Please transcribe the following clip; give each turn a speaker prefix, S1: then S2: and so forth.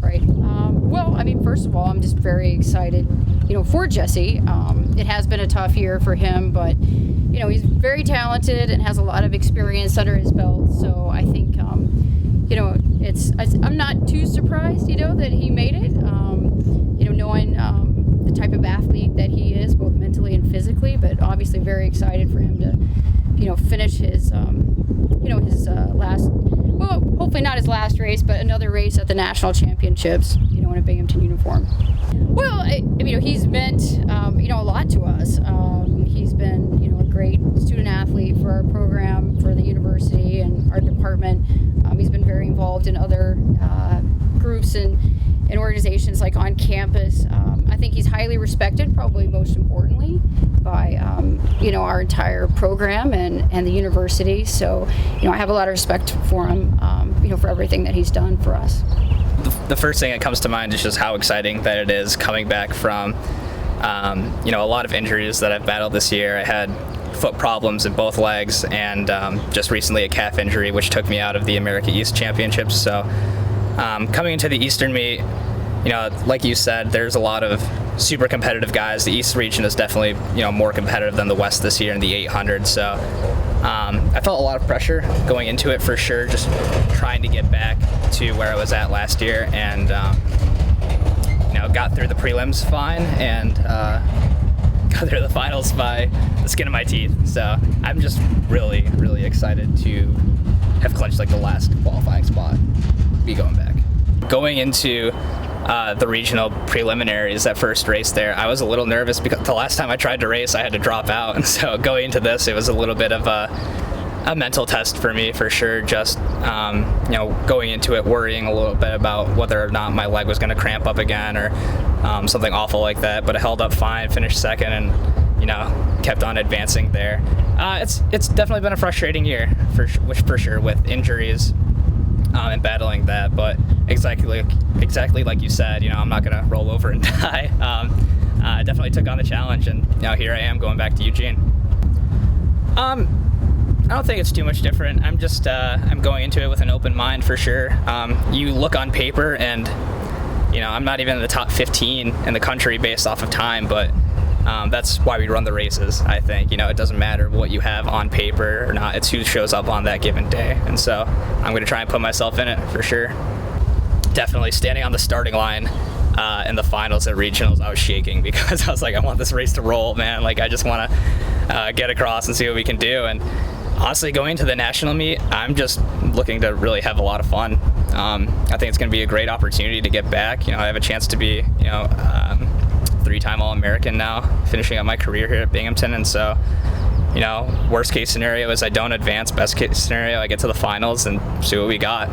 S1: Right. Well, I mean, first of all, I'm just very excited, for Jesse. It has been a tough year for him, but, he's very talented and has a lot of experience under his belt. So I think, I'm not too surprised, that he made it, knowing the type of athlete that he is, both mentally and physically, but obviously very excited for him to, finish his, his last, well, hopefully not his last race, but another race at the national championships, in a Binghamton uniform. Well, he's meant, a lot to us. He's been, a great student athlete for our program, for the university and our department. He's been very involved in other groups and organizations like on campus. I think he's highly respected, probably most importantly, by our entire program and the university. So, I have a lot of respect for him, for everything that he's done for us.
S2: The first thing that comes to mind is just how exciting that it is coming back from, a lot of injuries that I've battled this year. I had foot problems in both legs and just recently a calf injury, which took me out of the America East Championships. So coming into the Eastern meet, like you said, there's a lot of super competitive guys. The East region is definitely, more competitive than the West this year in the 800. So I felt a lot of pressure going into it for sure, just trying to get back to where I was at last year, and got through the prelims fine and got through the finals by the skin of my teeth. So I'm just really, really excited to have clinched the last qualifying spot, be going back. Going into the regional preliminaries, that first race there, I was a little nervous because the last time I tried to race, I had to drop out. And so going into this, it was a little bit of a mental test for me, for sure. Just, going into it, worrying a little bit about whether or not my leg was going to cramp up again or something awful like that. But I held up fine, finished second, and, kept on advancing there. It's definitely been a frustrating year, for sure, with injuries and battling that. But exactly like you said, I'm not going to roll over and die. I definitely took on the challenge, and here I am going back to Eugene. I don't think it's too much different. I'm just I'm going into it with an open mind, for sure. You look on paper and I'm not even in the top 15 in the country based off of time, but that's why we run the races. I think it doesn't matter what you have on paper or not, it's who shows up on that given day. And so I'm going to try and put myself in it, for sure. Definitely standing on the starting line in the finals at regionals, I was shaking because I was like, I want this race to roll, man. I just want to get across and see what we can do. And honestly, going to the national meet, I'm just looking to really have a lot of fun. I think it's going to be a great opportunity to get back. I have a chance to be, three-time All-American now, finishing up my career here at Binghamton. And so, worst case scenario is I don't advance. Best case scenario, I get to the finals and see what we got.